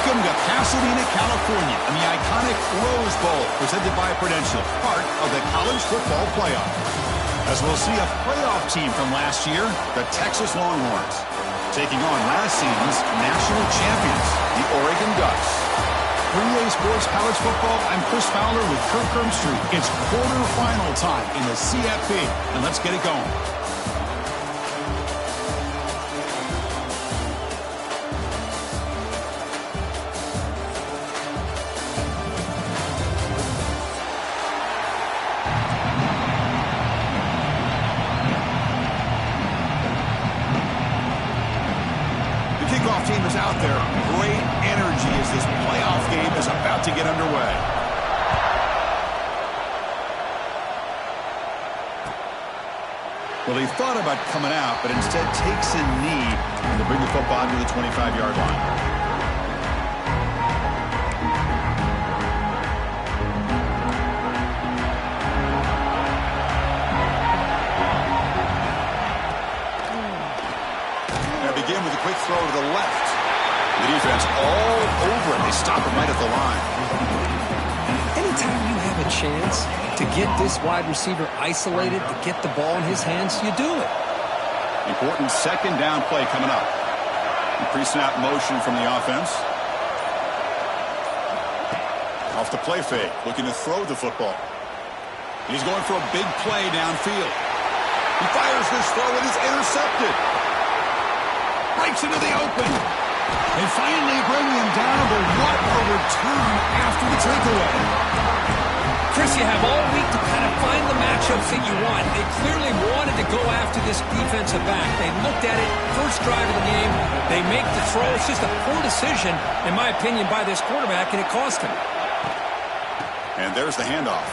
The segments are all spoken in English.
Welcome to Pasadena, California, and the iconic Rose Bowl, presented by Prudential, part of the College Football Playoff. As we'll see a playoff team from last year, the Texas Longhorns, taking on last season's national champions, the Oregon Ducks. For EA Sports College Football, I'm Chris Fowler with Kirk Herbstreit. It's quarterfinal time in the CFP, and let's get it going. Team is out there. Great energy as this playoff game is about to get underway. Well, he thought about coming out, but instead takes a knee to bring the football to the 25-yard line. Begin with a quick throw to the left. The defense all over it. They stop him right at the line. Anytime you have a chance to get this wide receiver isolated, to get the ball in his hands, you do it. Important second down play coming up. Pre-snap motion from the offense. Off the play fake, looking to throw the football. He's going for a big play downfield. He fires this throw and is intercepted. Breaks into the open. They finally bring him down, but what a return after the takeaway. Chris, you have all week to kind of find the matchups that you want. They clearly wanted to go after this defensive back. They looked at it, first drive of the game. They make the throw. It's just a poor decision, in my opinion, by this quarterback, and it cost him. And there's the handoff.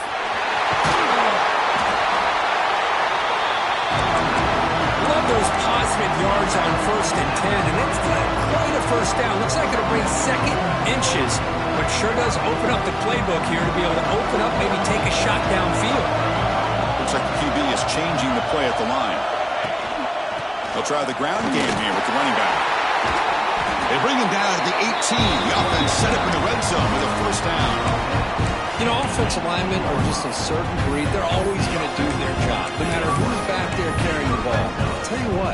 Those positive yards on 1st and 10, and it's not quite a first down. Looks like it'll bring second inches, but sure does open up the playbook here to be able to open up, maybe take a shot downfield. Looks like the QB is changing the play at the line. They'll try the ground game here with the running back. They bring him down at the 18. The offense set up in the red zone with a first down. You know, offensive linemen are just a certain breed. They're always going to do their job, no matter who's back there carrying the ball. I'll tell you what,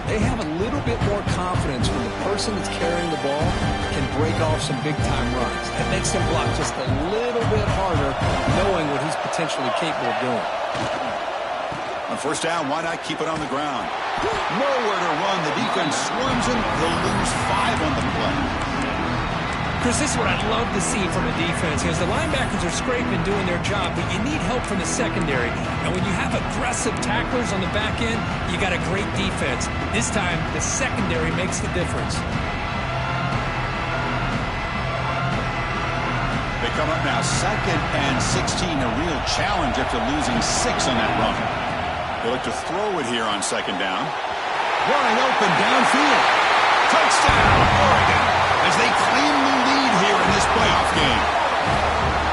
they have a little bit more confidence when the person that's carrying the ball can break off some big-time runs. It makes them block just a little bit harder, knowing what he's potentially capable of doing. On first down, why not keep it on the ground? Nowhere to run. The defense swarms him. He'll lose 5 on the play. Chris, this is what I'd love to see from a defense. Because the linebackers are scraping, doing their job, but you need help from the secondary. And when you have aggressive tacklers on the back end, you got a great defense. This time, the secondary makes the difference. They come up now 2nd and 16, a real challenge after losing 6 on that run. They look to throw it here on 2nd down. Wide open downfield. Touchdown, Oregon, as they claim the lead here in this playoff game.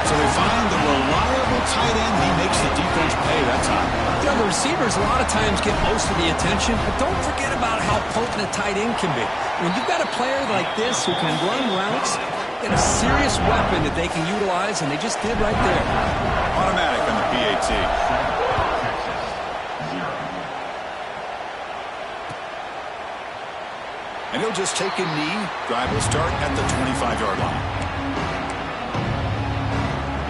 So they find the reliable tight end. He makes the defense pay that time. You know, the receivers a lot of times get most of the attention, but don't forget about how potent a tight end can be. When you've got a player like this who can run routes, get a serious weapon that they can utilize, and they just did right there. Automatic on the PAT. And he'll just take a knee. Drive will start at the 25-yard line.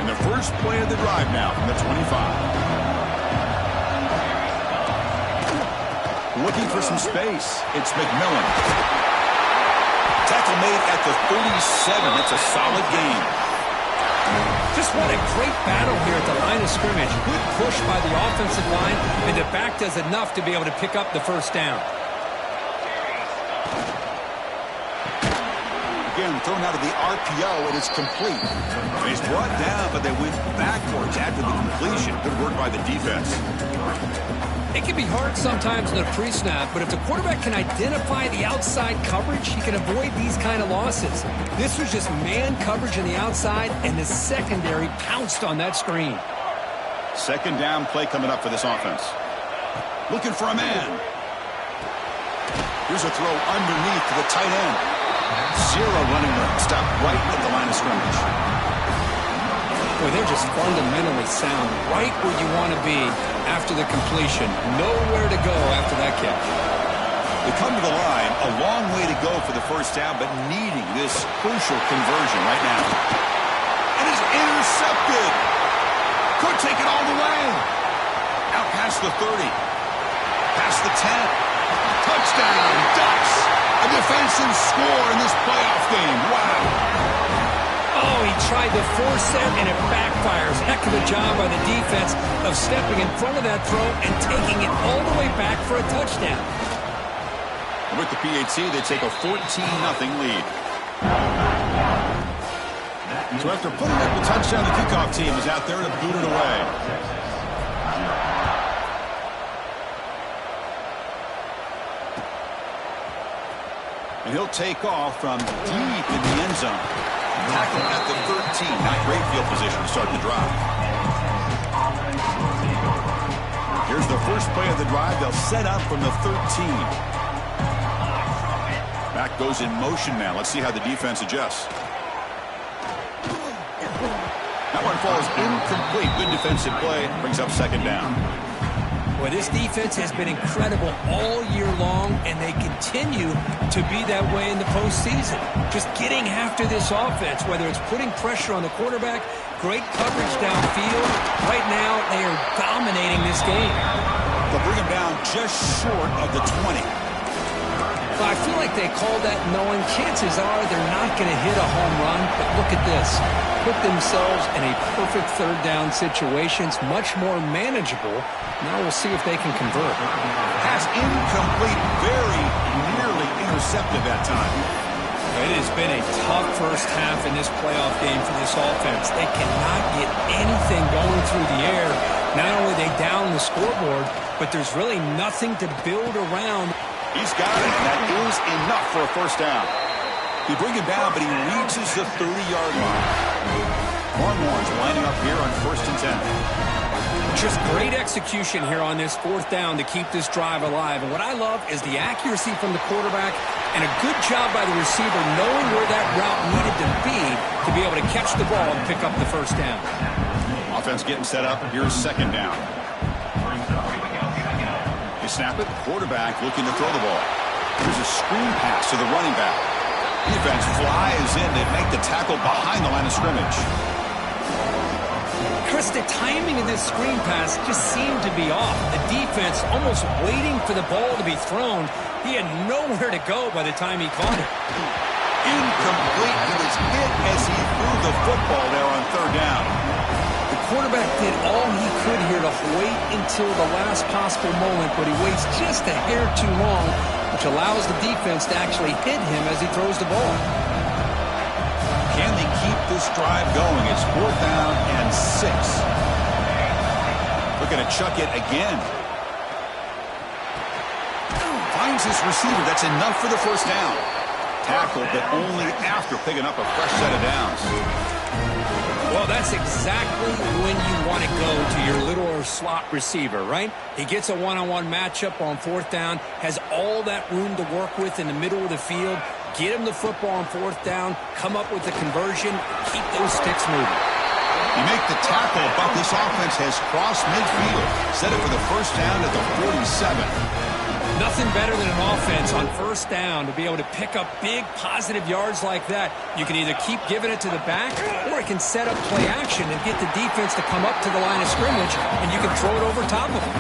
And the first play of the drive now from the 25. Looking for some space. It's McMillan. Tackle made at the 37. That's a solid gain. Just what a great battle here at the line of scrimmage. Good push by the offensive line, and the back does enough to be able to pick up the first down. Again, thrown out of the RPO, it is complete. And he's brought down, but they went backwards after the completion. Good work by the defense. It can be hard sometimes in a pre-snap, but if the quarterback can identify the outside coverage, he can avoid these kind of losses. This was just man coverage on the outside, and the secondary pounced on that screen. 2nd down play coming up for this offense. Looking for a man. Here's a throw underneath to the tight end. Zero running room. Stop right at the line of scrimmage. Boy, they're just fundamentally sound, right where you want to be after the completion. Nowhere to go after that catch. They come to the line, a long way to go for the first down, but needing this crucial conversion right now. It is intercepted. Could take it all the way. Out past the 30. Past the 10. Touchdown, Ducks. A defensive score in this playoff game. Wow. Oh, he tried to force it, and it backfires. Heck of a job by the defense of stepping in front of that throw and taking it all the way back for a touchdown. With the PAT, they take a 14-0 lead. So after putting up the touchdown, the kickoff team is out there to boot it away. And he'll take off from deep in the end zone. Tackle at the 13. Not great field position to start the drive. Here's the first play of the drive. They'll set up from the 13. Back goes in motion now. Let's see how the defense adjusts. That one falls incomplete. Good defensive play. Brings up second down. Boy, this defense has been incredible all year long, and they continue to be that way in the postseason. Just getting after this offense, whether it's putting pressure on the quarterback, great coverage downfield. Right now, they are dominating this game. They'll bring them down just short of the 20. I feel like they call that knowing chances are they're not going to hit a home run, but look at this. Put themselves in a perfect third down situation. It's much more manageable. Now we'll see if they can convert. Pass incomplete, very nearly intercepted that time. It has been a tough first half in this playoff game for this offense. They cannot get anything going through the air. Not only are they down the scoreboard, but there's really nothing to build around. He's got it. That is enough for a first down. He brings it down, but he reaches the 30-yard line. Longhorns lining up here on 1st and 10. Just great execution here on this fourth down to keep this drive alive. And what I love is the accuracy from the quarterback and a good job by the receiver knowing where that route needed to be able to catch the ball and pick up the first down. Offense getting set up. Here's second down. Snap it, quarterback looking to throw the ball. Here's a screen pass to the running back. Defense flies in to make the tackle behind the line of scrimmage. Chris, the timing of this screen pass just seemed to be off. The defense almost waiting for the ball to be thrown. He had nowhere to go by the time he caught it. Incomplete. He was hit as he threw the football there on third down. Quarterback did all he could here to wait until the last possible moment, but he waits just a hair too long, which allows the defense to actually hit him as he throws the ball. Can they keep this drive going? It's 4th down and 6. Looking to chuck it again. Finds his receiver. That's enough for the first down. Tackled, but only after picking up a fresh set of downs. Well, that's exactly when you want to go to your little slot receiver, right? He gets a one-on-one matchup on 4th down, has all that room to work with in the middle of the field, get him the football on 4th down, come up with the conversion, keep those sticks moving. You make the tackle, but this offense has crossed midfield. Set it for the first down at the 47. Nothing better than an offense on 1st down to be able to pick up big positive yards like that. You can either keep giving it to the back or it can set up play action and get the defense to come up to the line of scrimmage and you can throw it over top of them.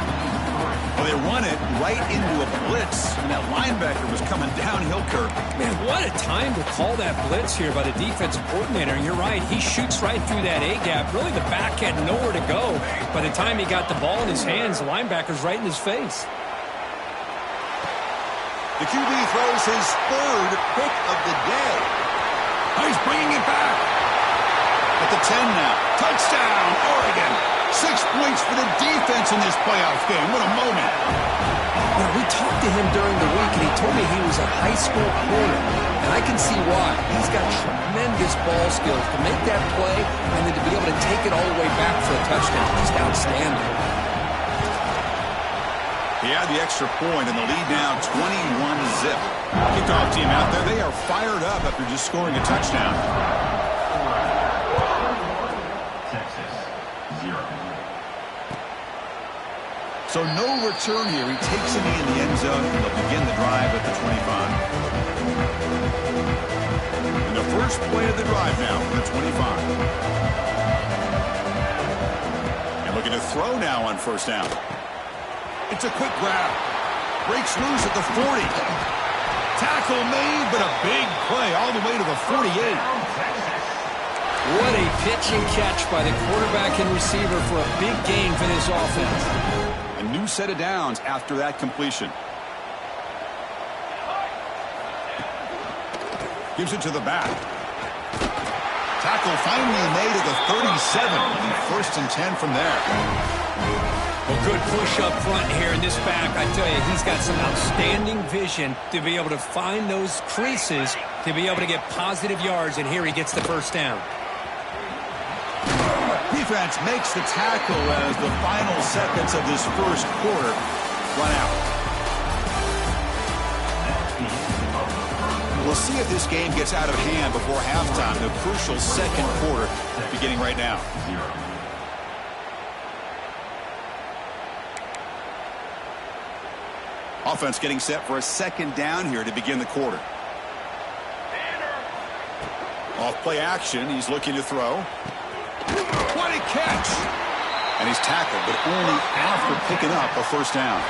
Well, they run it right into a blitz, and that linebacker was coming downhill, Kirk. Man, what a time to call that blitz here by the defensive coordinator. And you're right, he shoots right through that A-gap. Really, the back had nowhere to go. By the time he got the ball in his hands, the linebacker's right in his face. The QB throws his 3rd pick of the day. Oh, he's bringing it back. At the 10 now. Touchdown, Oregon. 6 points for the defense in this playoff game. What a moment. You know, we talked to him during the week, and he told me he was a high school corner. And I can see why. He's got tremendous ball skills to make that play and then to be able to take it all the way back for a touchdown. Just outstanding. He had the extra point, and the lead now 21-zip. Kickoff team out there, they are fired up after just scoring a touchdown. Texas, 0. So no return here. He takes a knee in the end zone, and they'll begin the drive at the 25. And the first play of the drive now from the 25. And looking to throw now on first down. It's a quick grab. Breaks loose at the 40. Tackle made, but a big play all the way to the 48. What a pitch and catch by the quarterback and receiver for a big gain for this offense. A new set of downs after that completion. Gives it to the back. Tackle finally made at the 37. And first and 10 from there. Well, good push up front here in this back. I tell you, he's got some outstanding vision to be able to find those creases, to be able to get positive yards, and here he gets the first down. Defense makes the tackle as the final seconds of this first quarter run out. We'll see if this game gets out of hand before halftime. The crucial second quarter beginning right now. Offense getting set for a second down here to begin the quarter. Off play action. He's looking to throw. What a catch! And he's tackled, but only after picking up a first down.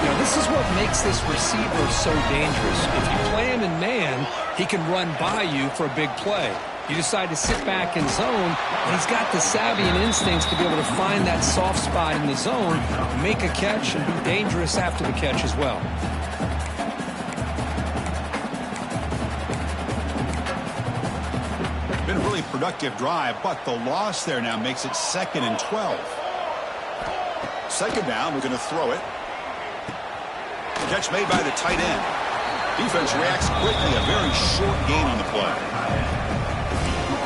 You know, this is what makes this receiver so dangerous. If you play him in man, he can run by you for a big play. You decide to sit back in zone, and he's got the savvy and instincts to be able to find that soft spot in the zone, make a catch, and be dangerous after the catch as well. Been a really productive drive, but the loss there now makes it 2nd and 12. Second down, we're going to throw it. Catch made by the tight end. Defense reacts quickly, a very short gain on the play.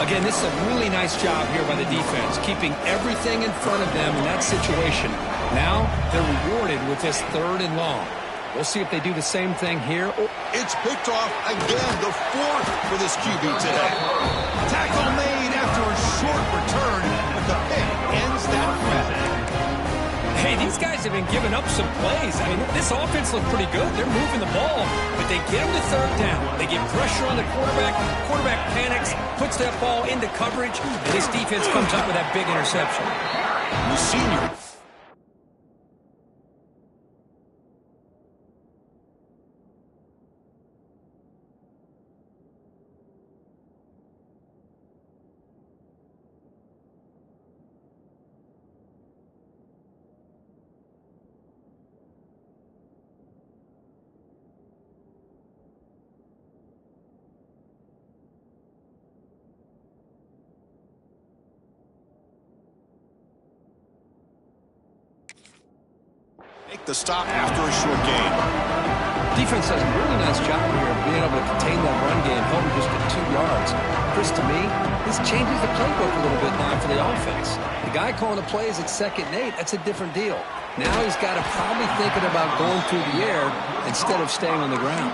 Again, this is a really nice job here by the defense, keeping everything in front of them in that situation. Now, they're rewarded with this 3rd and long. We'll see if they do the same thing here. It's picked off again, the 4th for this QB today. Tackle made after a short return, but the pick ends that threat. Hey, these guys have been giving up some plays. I mean, this offense looked pretty good. They're moving the ball, but they get them to 3rd down. They get pressure on the quarterback. Quarterback panics, puts that ball into coverage, and this defense comes up with that big interception. The senior. Make the stop after a short game. Defense does a really nice job here of being able to contain that run game, held just at 2 yards. Chris, to me, this changes the playbook a little bit now for the offense. The guy calling the plays at 2nd and 8, that's a different deal. Now he's got to probably thinking about going through the air instead of staying on the ground.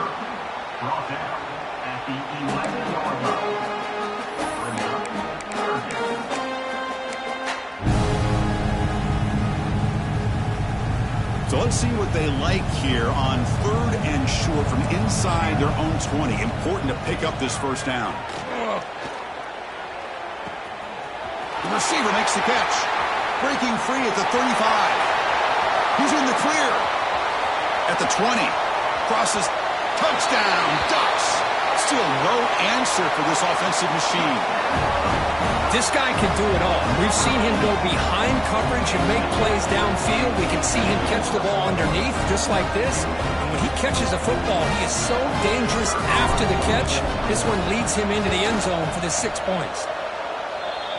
So let's see what they like here on 3rd and short from inside their own 20. Important to pick up this first down. The receiver makes the catch. Breaking free at the 35. He's in the clear. At the 20. Crosses. Touchdown. Ducks. Still no answer for this offensive machine. This guy can do it all. We've seen him go behind coverage and make plays downfield. We can see him catch the ball underneath, just like this. And when he catches a football, he is so dangerous after the catch. This one leads him into the end zone for the 6 points.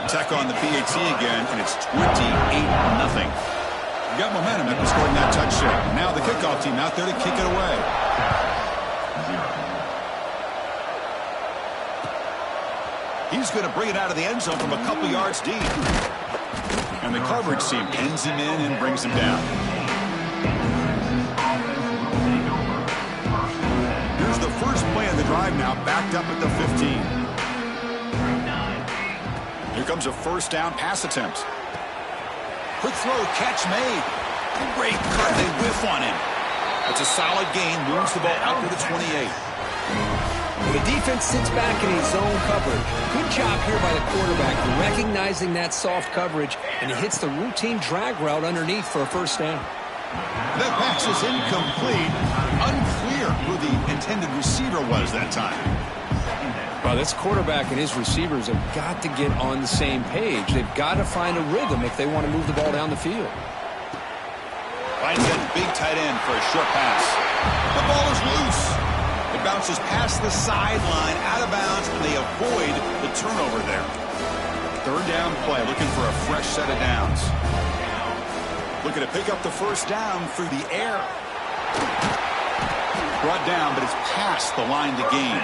Tech on the PAT again, and it's 28-0. You got momentum after scoring that touchdown. Now the kickoff team out there to kick it away. He's going to bring it out of the end zone from a couple yards deep. And the coverage team pins him in and brings him down. drive now backed up at the 15. Here comes a first down pass attempt. Quick throw, catch made. Great cut, they whiff on him. That's a solid gain, moves the ball out to the 28. Well, the defense sits back in his zone coverage. Good job here by the quarterback recognizing that soft coverage, and he hits the routine drag route underneath for a first down. That pass is incomplete. Unclear who the intended receiver was that time. Well, this quarterback and his receivers have got to get on the same page. They've got to find a rhythm if they want to move the ball down the field. Finds that big tight end for a short pass. The ball is loose. It bounces past the sideline, out of bounds, and they avoid the turnover there. Third down play, looking for a fresh set of downs. Looking to pick up the first down through the air. Brought down, but it's past the line to gain.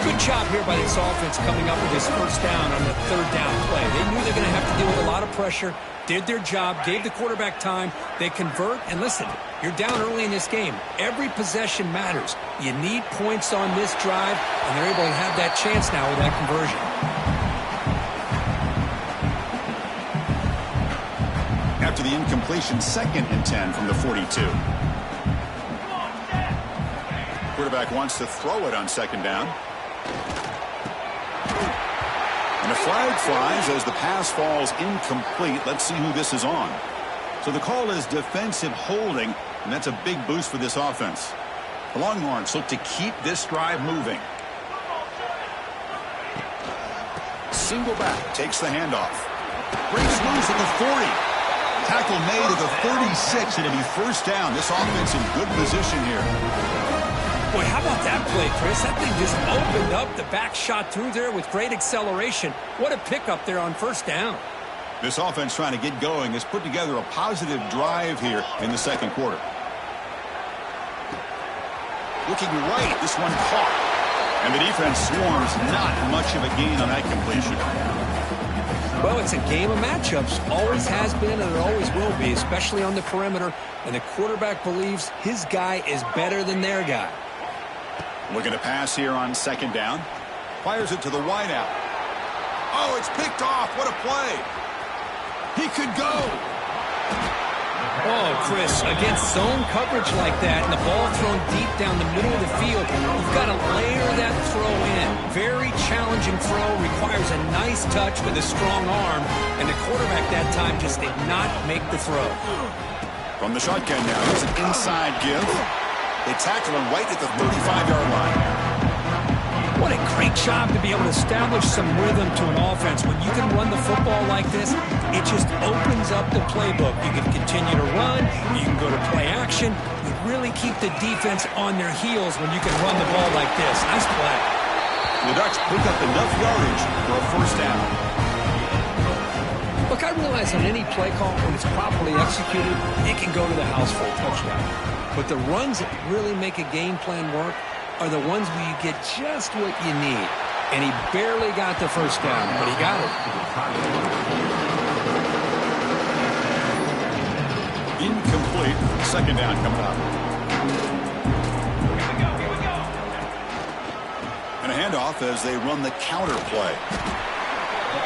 Good job here by this offense coming up with this first down on the third down play. They knew they're going to have to deal with a lot of pressure, did their job, gave the quarterback time. They convert, and listen, you're down early in this game. Every possession matters. You need points on this drive, and they're able to have that chance now with that conversion. After the incompletion, 2nd and 10 from the 42. Quarterback wants to throw it on 2nd down. And a flag flies as the pass falls incomplete. Let's see who this is on. So the call is defensive holding, and that's a big boost for this offense. The Longhorns look to keep this drive moving. Single back, takes the handoff. Breaks loose at the 40. Tackle made at the 36, and it'll be first down. This offense in good position here. Boy, how about that play, Chris? That thing just opened up. The back shot through there with great acceleration. What a pickup there on first down. This offense trying to get going has put together a positive drive here in the second quarter. Looking right, this one caught. And the defense swarms, not much of a gain on that completion. Well, it's a game of matchups. Always has been and it always will be, especially on the perimeter. And the quarterback believes his guy is better than their guy. Looking to pass here on 2nd down. Fires it to the wideout. Oh, it's picked off. What a play. He could go. Oh, Chris, against zone coverage like that and the ball thrown deep down the middle of the field, you've got to layer that throw in. Very challenging throw, requires a nice touch with a strong arm, and the quarterback that time just did not make the throw. From the shotgun now, here's an inside give. They tackle him right at the 35-yard line. What a great job to be able to establish some rhythm to an offense. When you can run the football like this, it just opens up the playbook. You can continue to run. You can go to play action. You really keep the defense on their heels when you can run the ball like this. Nice play. The Ducks pick up enough yardage for a first down. Look, I realize on any play call, when it's properly executed, it can go to the house for a touchdown. But the runs that really make a game plan work are the ones where you get just what you need. And he barely got the first down, but he got it. Incomplete. 2nd down coming up. Here we go. And a handoff as they run the counter play.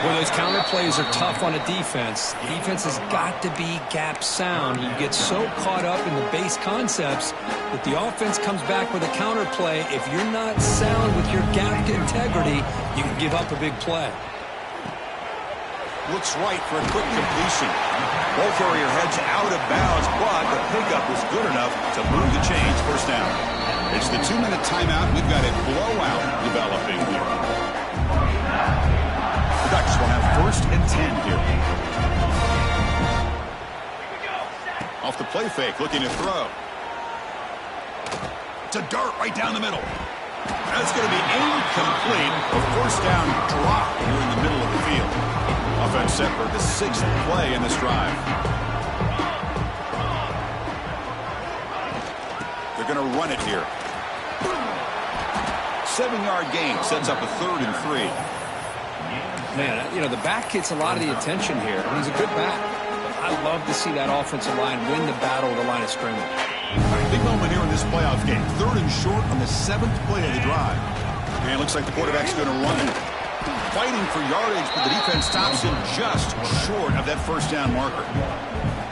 Well, those counter plays are tough on a defense. The defense has got to be gap sound. You get so caught up in the base concepts that the offense comes back with a counter play. If you're not sound with your gap integrity, you can give up a big play. Looks right for a quick completion. Ball carrier heads out of bounds, but the pickup was good enough to move the chains. First down. It's the 2-minute timeout. We've got a blowout developing here. The Ducks will have 1st and 10 here. Off the play fake, looking to throw. To dart right down the middle. That's going to be incomplete. A first down drop here in the middle of the field. Offense set for the 6th play in this drive. They're going to run it here. 7-yard gain sets up a 3rd and 3. Man, you know, the back gets a lot of the attention here. He's a good back. I love to see that offensive line win the battle of the line of scrimmage. Big moment here in this playoff game. 3rd and short on the 7th play of the drive. And it looks like the quarterback's going to run it. Fighting for yardage, but the defense stops him just short of that first down marker.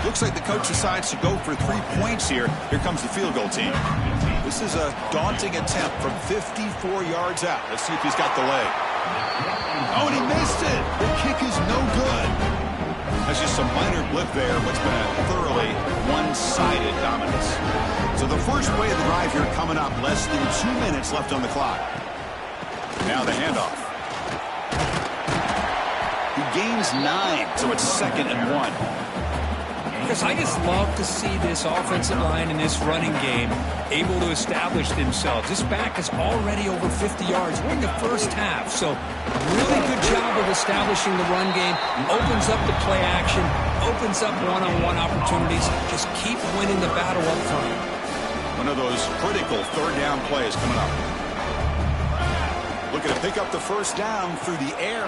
Looks like the coach decides to go for 3 points here. Here comes the field goal team. This is a daunting attempt from 54 yards out. Let's see if he's got the leg. Oh, and he missed it. The kick is no good. That's just some minor blip there. What's been a thoroughly one-sided dominance. So the first play of the drive here coming up. Less than 2 minutes left on the clock. Now the handoff. He gains 9, so it's 2nd and 1. Because I just love to see this offensive line in this running game able to establish themselves. This back is already over 50 yards. We're in the first half, so really good job of establishing the run game. Opens up the play action, opens up one-on-one opportunities. Just keep winning the battle up front. One of those critical 3rd down plays coming up. Looking to pick up the first down through the air.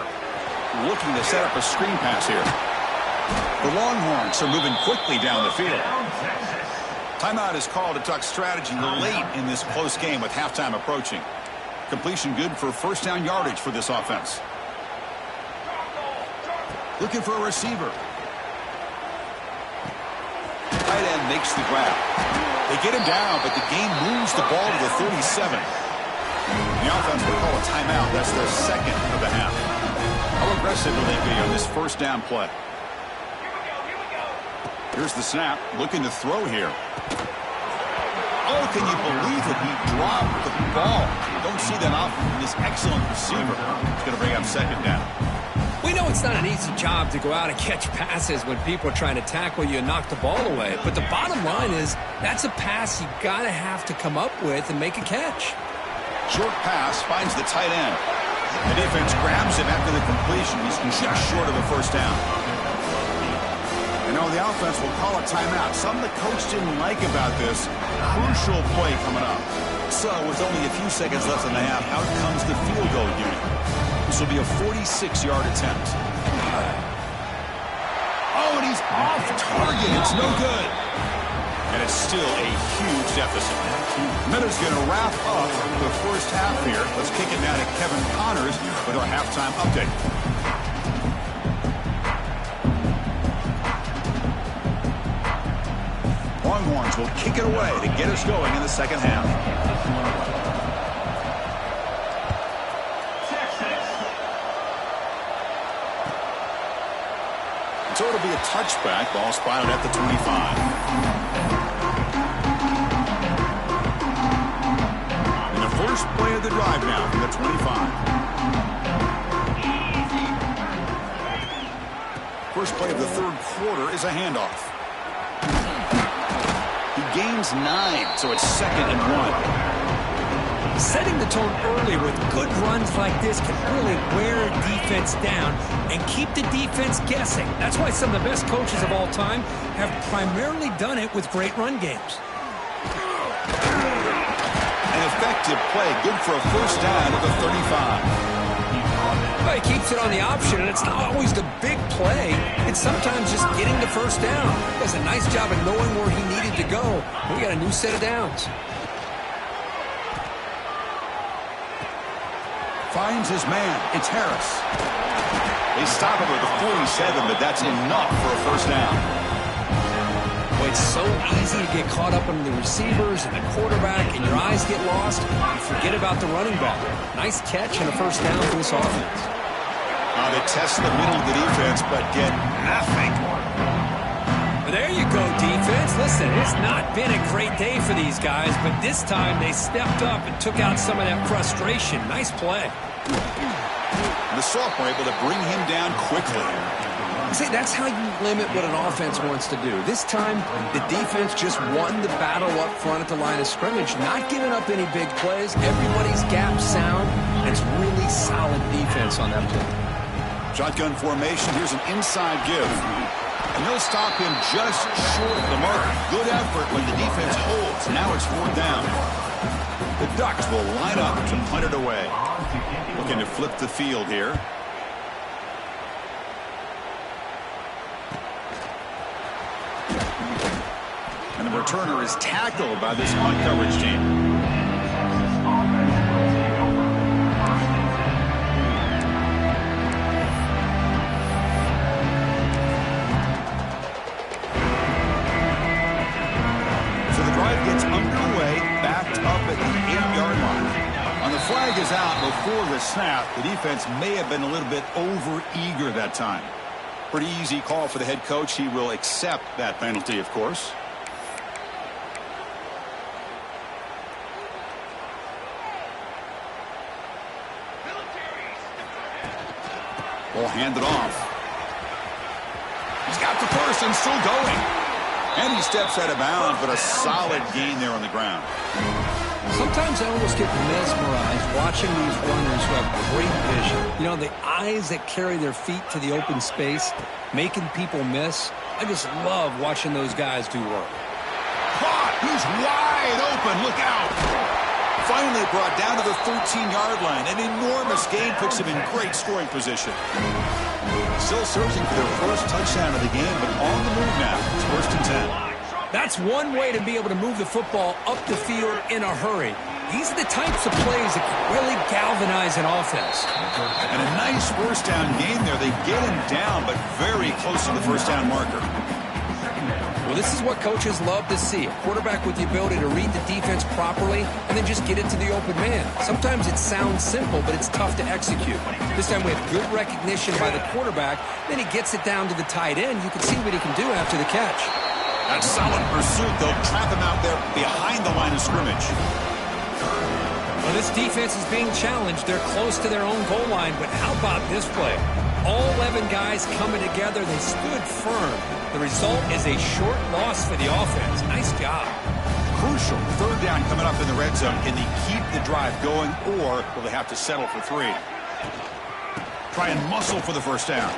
Looking to set up a screen pass here. The Longhorns are moving quickly down the field. Timeout is called to talk strategy late in this close game with halftime approaching. Completion good for first down yardage for this offense. Looking for a receiver. Tight end makes the grab. They get him down, but the game moves the ball to the 37. The offense will call a timeout. That's their 2nd of the half. How aggressive will they be on this first down play? Here's the snap. Looking to throw here. Oh, can you believe it? He dropped the ball. Don't see that often from this excellent receiver. It's going to bring up 2nd down. We know it's not an easy job to go out and catch passes when people are trying to tackle you and knock the ball away. But the bottom line is that's a pass you got to have to come up with and make a catch. Short pass finds the tight end. The defense grabs him after the completion. He's just short of a first down. You know, the offense will call a timeout. Something the coach didn't like about this. Crucial play coming up. So, with only a few seconds left in the half, out comes the field goal unit. This will be a 46-yard attempt. Oh, and he's off target. It's no good. And it's still a huge deficit. Miller's going to wrap up the first half here. Let's kick it now to Kevin Connors with our halftime update. Longhorns will kick it away to get us going in the second half. So it'll be a touchback. Ball spotted at the 25. And the first play of the drive now from the 25. First play of the 3rd quarter is a handoff. He gains 9, so it's 2nd and 1. Setting the tone early with good runs like this can really wear a defense down and keep the defense guessing. That's why some of the best coaches of all time have primarily done it with great run games. An effective play, good for a first down at the 35. Well, he keeps it on the option, and it's not always the big play. It's sometimes just getting the first down. He does a nice job of knowing where he needed to go. We got a new set of downs. Finds his man. It's Harris. They stop him at the 47, but that's enough for a first down. Boy, it's so easy to get caught up on the receivers and the quarterback, and your eyes get lost. You forget about the running back. Nice catch and a first down for this offense. They test the middle of the defense, but get nothing. Well, there you go, defense. Listen, it's not been a great day for these guys, but this time they stepped up and took out some of that frustration. Nice play. The sophomore able to bring him down quickly. See, that's how you limit what an offense wants to do. This time, the defense just won the battle up front at the line of scrimmage, not giving up any big plays. Everybody's gap sound, and it's really solid defense on that play. Shotgun formation. Here's an inside give. And they'll stop him just short of the mark. Good effort when the defense holds. Now it's 4th down. The Ducks will line up to punt it away. Looking to flip the field here. And number returner is tackled by this punt coverage team. Gets underway, backed up at the 8-yard line. On the flag is out before the snap. The defense may have been a little bit over-eager that time. Pretty easy call for the head coach. He will accept that penalty, of course. Ball handed off. He's got the person still going. And he steps out of bounds, but a solid gain there on the ground. Sometimes I almost get mesmerized watching these runners who have great vision. You know, the eyes that carry their feet to the open space, making people miss. I just love watching those guys do work. Caught! He's wide open. Look out! Finally brought down to the 13-yard line. An enormous gain puts him in great scoring position. Still searching for their first touchdown of the game, but on the move now. It's 1st and 10. That's one way to be able to move the football up the field in a hurry. These are the types of plays that can really galvanize an offense. And a nice first down gain there. They get him down, but very close to the first down marker. Well, this is what coaches love to see. A quarterback with the ability to read the defense properly and then just get it to the open man. Sometimes it sounds simple, but it's tough to execute. This time we have good recognition by the quarterback. Then he gets it down to the tight end. You can see what he can do after the catch. That solid pursuit. They'll trap him out there behind the line of scrimmage. Well, this defense is being challenged. They're close to their own goal line, but how about this play? All 11 guys coming together. They stood firm. The result is a short loss for the offense. Nice job. Crucial. 3rd down coming up in the red zone. Can they keep the drive going, or will they have to settle for 3? Try and muscle for the first down.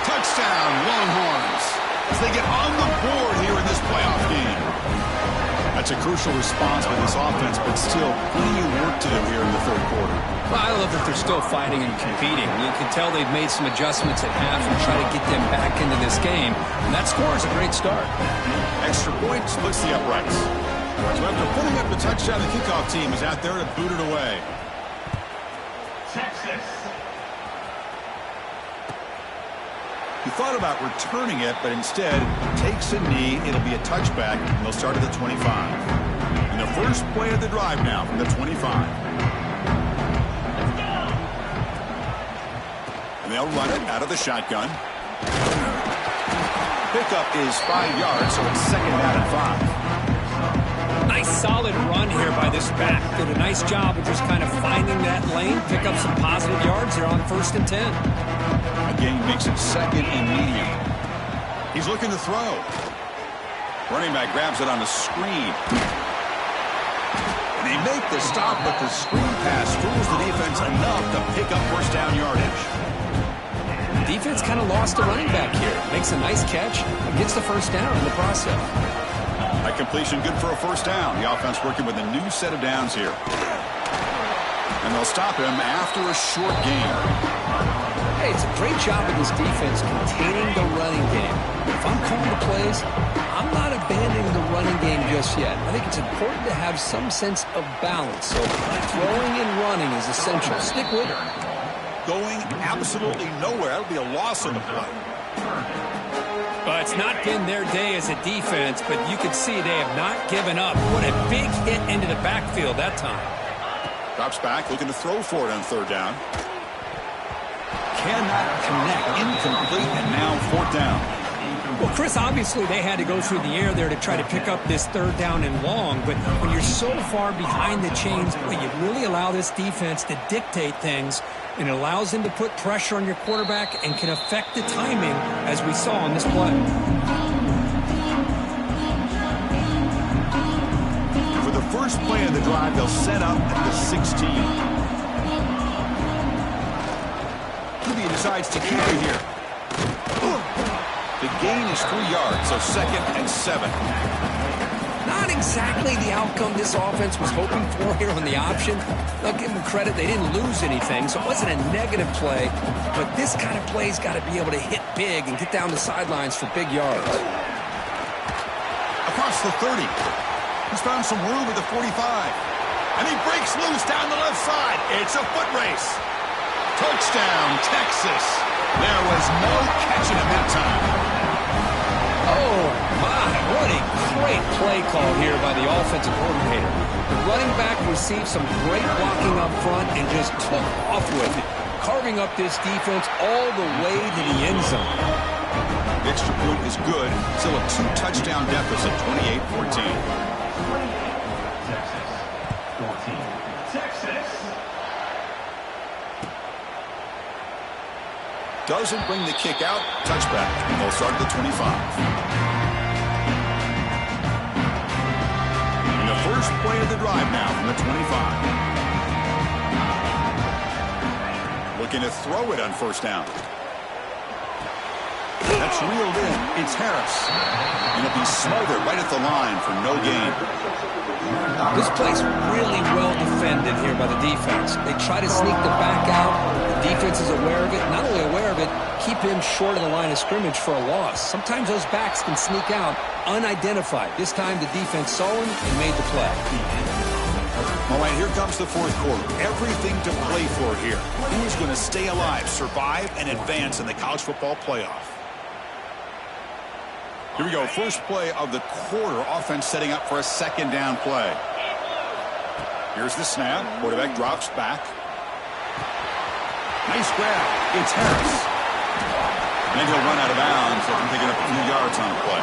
Touchdown, Longhorns. As they get on the board here in this playoff game. That's a crucial response by this offense, but still plenty of work to do here in the 3rd quarter. Well, I love that they're still fighting and competing. You can tell they've made some adjustments at half and try to get them back into this game. And that score is a great start. Extra point splits the uprights. So after putting up the touchdown, the kickoff team is out there to boot it away. Texas. He thought about returning it, but instead takes a knee. It'll be a touchback, and they'll start at the 25. And the first play of the drive now from the 25. And they'll run it out of the shotgun. Pickup is 5 yards, so it's 2nd down and 5. Nice solid run here by this back. Did a nice job of just kind of finding that lane, pick up some positive yards there on 1st and 10. Again, makes it 2nd and medium. He's looking to throw. Running back grabs it on the screen. They make the stop, but the screen pass fools the defense enough to pick up first down yardage. Defense kind of lost a running back here. Makes a nice catch and gets the first down in the process. That completion good for a first down. The offense working with a new set of downs here. And they'll stop him after a short game. Hey, it's a great job of this defense containing the running game. If I'm calling the plays, I'm not abandoning the running game just yet. I think it's important to have some sense of balance. So throwing and running is essential. Stick with it. Going absolutely nowhere. That'll be a loss on the play. Well, it's not been their day as a defense, but you can see they have not given up. What a big hit into the backfield that time. Drops back, looking to throw for it on 3rd down. Cannot connect, incomplete, and now 4th down. Well, Chris, obviously they had to go through the air there to try to pick up this 3rd down and long, but when you're so far behind the chains, boy, you really allow this defense to dictate things, and it allows them to put pressure on your quarterback and can affect the timing, as we saw on this play. For the first play of the drive, they'll set up at the 16. He decides to keep it here. The gain is 3 yards, so 2nd and 7. Not exactly the outcome this offense was hoping for here on the option. I'll give them credit, they didn't lose anything, so it wasn't a negative play. But this kind of play's got to be able to hit big and get down the sidelines for big yards. A across the 30. He's found some room at the 45. And he breaks loose down the left side. It's a foot race. Touchdown, Texas. There was no catching him that time. Oh, my. What a great play call here by the offensive coordinator. The running back received some great blocking up front and just took off with it, carving up this defense all the way to the end zone. The extra point is good. Still a 2-touchdown deficit, 28-14. Texas 14. Texas. Doesn't bring the kick out. Touchback. They'll start at the 25. And the first play of the drive now from the 25. Looking to throw it on first down. That's reeled in. It's Harris. And it'll be smothered right at the line for no gain. This play's really well defended here by the defense. They try to sneak the back out. The defense is aware of it. Not only aware of it, keep him short of the line of scrimmage for a loss. Sometimes those backs can sneak out unidentified. This time the defense saw him and made the play. All right, here comes the fourth quarter. Everything to play for here. Who's going to stay alive, survive, and advance in the college football playoff? Here we go. First play of the quarter. Offense setting up for a second down play. Here's the snap. Quarterback drops back. Nice grab. It's Harris. And he'll run out of bounds after picking up a few yards on the play.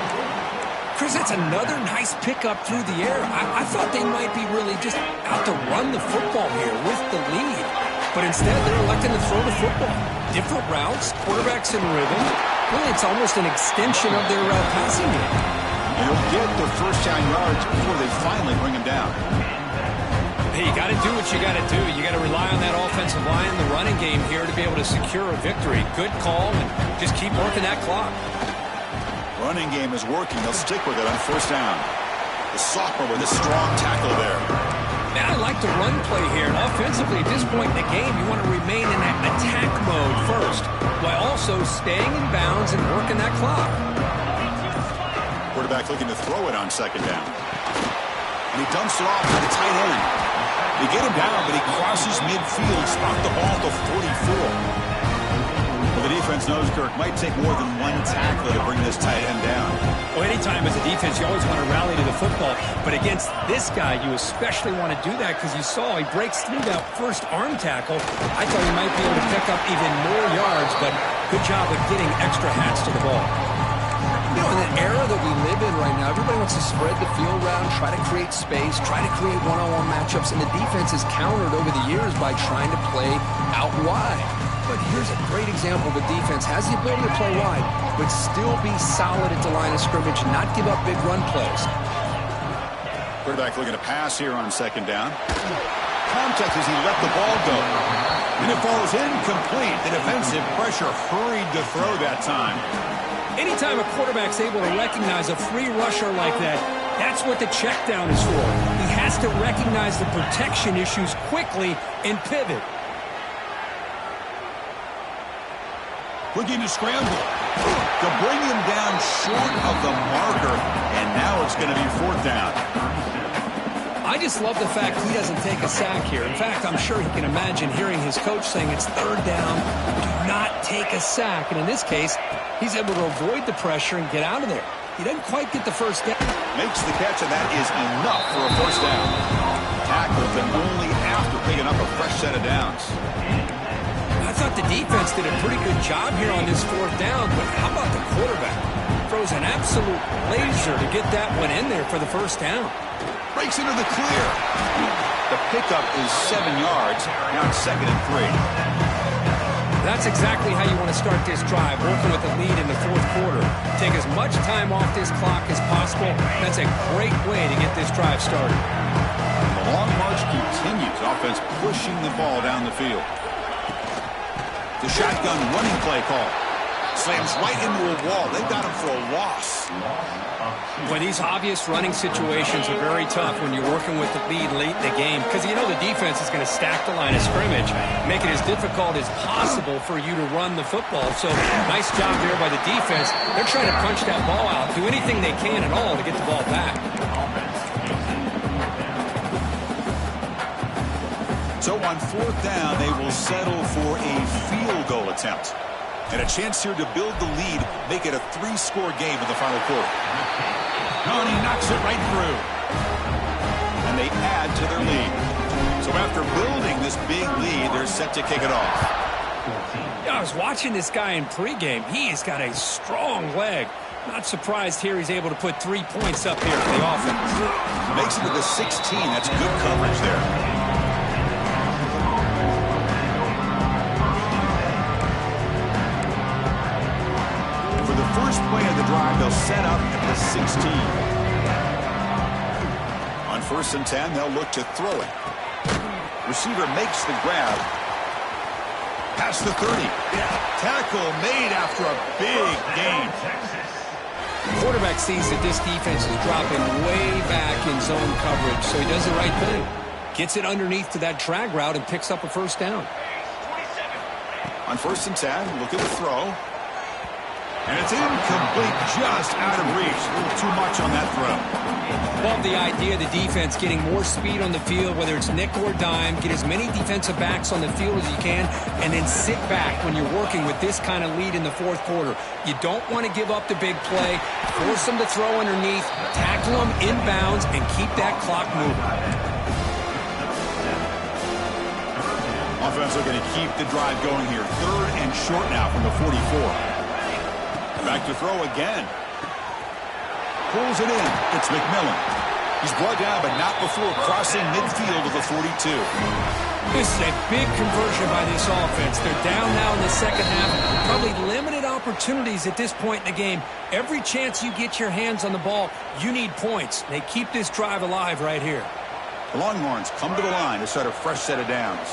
Chris, that's another nice pickup through the air. I thought they might be really just out to run the football here with the lead. But instead, they're electing to throw the football. Different routes, quarterbacks in rhythm. Really, it's almost an extension of their passing game. And he'll get the first down yards before they finally bring him down. Hey, you got to do what you got to do. You got to rely on that offensive line, the running game here to be able to secure a victory. Good call, and just keep working that clock. Running game is working. They'll stick with it on first down. The sophomore with a strong tackle there. Man, I like the run play here. And offensively, at this point in the game, you want to remain in that attack mode first, while also staying in bounds and working that clock. Quarterback looking to throw it on second down. And he dumps it off to the tight end. They get him down, but he crosses midfield, spot the ball at the 44. Well, the defense knows, Kirk, might take more than one tackler to bring this tight end down. Well, anytime as a defense, you always want to rally to the football. But against this guy, you especially want to do that because you saw he breaks through that first arm tackle. I thought he might be able to pick up even more yards, but good job of getting extra hats to the ball. You know, in the era that we live in right now, everybody wants to spread the field around, try to create space, try to create one-on-one matchups, and the defense is countered over the years by trying to play out wide. But here's a great example of a defense has the ability to play wide, but still be solid at the line of scrimmage, not give up big run plays. Quarterback looking to pass here on second down. Contact as he let the ball go. And it falls incomplete. The defensive pressure hurried to throw that time. Anytime a quarterback's able to recognize a free rusher like that, that's what the check down is for. He has to recognize the protection issues quickly and pivot. Looking to scramble to bring him down short of the marker, and now it's going to be fourth down. I just love the fact he doesn't take a sack here. In fact, I'm sure he can imagine hearing his coach saying it's third down, do not take a sack. And in this case, he's able to avoid the pressure and get out of there. He doesn't quite get the first down. Makes the catch, and that is enough for a first down. Tackled him only after picking up a fresh set of downs. I thought the defense did a pretty good job here on this fourth down, but how about the quarterback? Throws an absolute laser to get that one in there for the first down. Breaks into the clear. The pickup is 7 yards. Now it's 2nd and 3. That's exactly how you want to start this drive, working with the lead in the fourth quarter. Take as much time off this clock as possible. That's a great way to get this drive started. The long march continues. Offense pushing the ball down the field. The shotgun running play call. Slams right into a wall. They got him for a loss. Well, these obvious running situations are very tough when you're working with the lead late in the game because you know the defense is going to stack the line of scrimmage, make it as difficult as possible for you to run the football. So nice job there by the defense. They're trying to punch that ball out, do anything they can at all to get the ball back. So on fourth down, they will settle for a field goal attempt. And a chance here to build the lead, make it a 3-score game in the final quarter. Oh, and he knocks it right through. And they add to their lead. So after building this big lead, they're set to kick it off. Yeah, I was watching this guy in pregame. He has got a strong leg. Not surprised here he's able to put 3 points up here for the offense. Makes it to the 16. That's good coverage there. First play of the drive, they'll set up at the 16. On 1st and 10, they'll look to throw it. Receiver makes the grab. Past the 30. Tackle made after a big gain. The quarterback sees that this defense is dropping way back in zone coverage, so he does the right thing. Gets it underneath to that drag route and picks up a first down. On 1st and 10, look at the throw. And it's incomplete, just out of reach. A little too much on that throw. Love the idea of the defense getting more speed on the field, whether it's nickel or dime. Get as many defensive backs on the field as you can, and then sit back when you're working with this kind of lead in the fourth quarter. You don't want to give up the big play. Force them to throw underneath, tackle them inbounds, and keep that clock moving. Offense looking to keep the drive going here. 3rd and short now from the 44. Back to throw again. Pulls it in. It's McMillan. He's brought down, but not before crossing midfield of the 42. This is a big conversion by this offense. They're down now in the second half. Probably limited opportunities at this point in the game. Every chance you get your hands on the ball, you need points. They keep this drive alive right here. The Longhorns come to the line to start a fresh set of downs.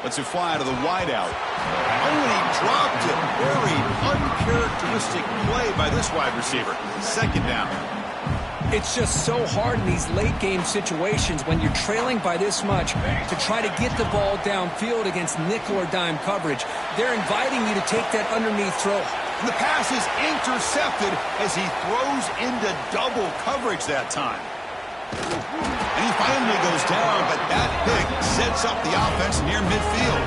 Lets it fly to the wideout. Oh, and he dropped it. Very uncharacteristic play by this wide receiver. 2nd down. It's just so hard in these late-game situations when you're trailing by this much to try to get the ball downfield against nickel or dime coverage. They're inviting you to take that underneath throw. And the pass is intercepted as he throws into double coverage that time. And he finally goes down, but that pick sets up the offense near midfield.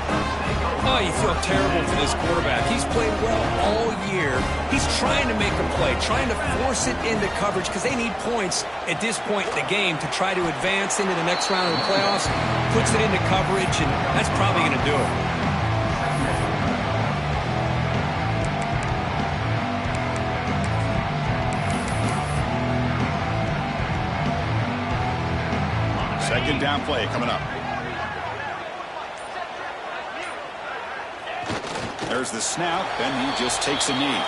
Oh, you feel terrible for this quarterback. He's played well all year. He's trying to make a play, trying to force it into coverage because they need points at this point in the game to try to advance into the next round of the playoffs. Puts it into coverage, and that's probably going to do it. Second down play coming up. There's the snap, and he just takes a knee.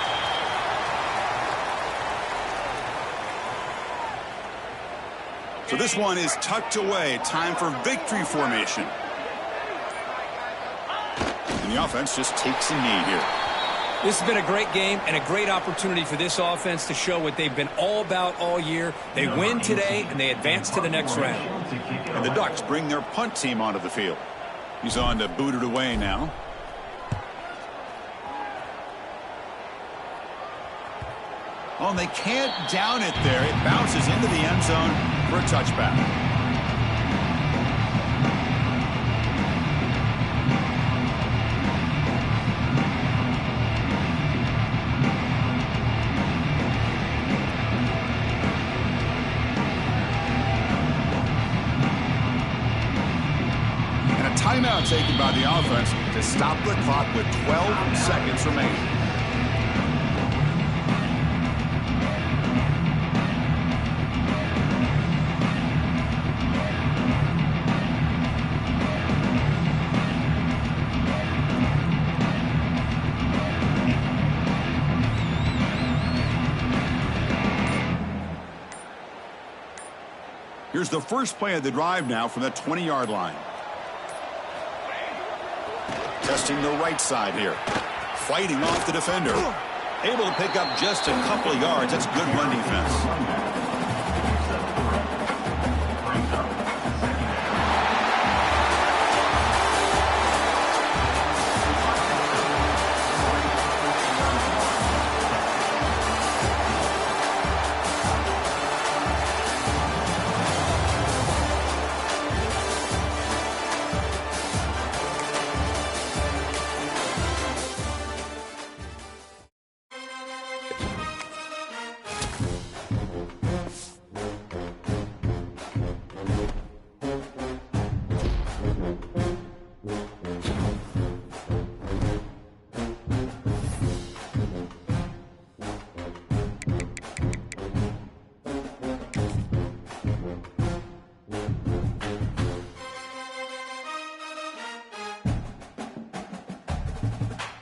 So this one is tucked away. Time for victory formation. And the offense just takes a knee here. This has been a great game and a great opportunity for this offense to show what they've been all about all year. They win today, and they advance to the next round. And the Ducks bring their punt team onto the field. He's on to boot it away now. Oh, and they can't down it there. It bounces into the end zone for a touchback. Timeout taken by the offense to stop the clock with 12 seconds remaining. Here's the first play of the drive now from the 20-yard line. Testing the right side here. fighting off the defender. Able to pick up just a couple of yards. That's good run defense.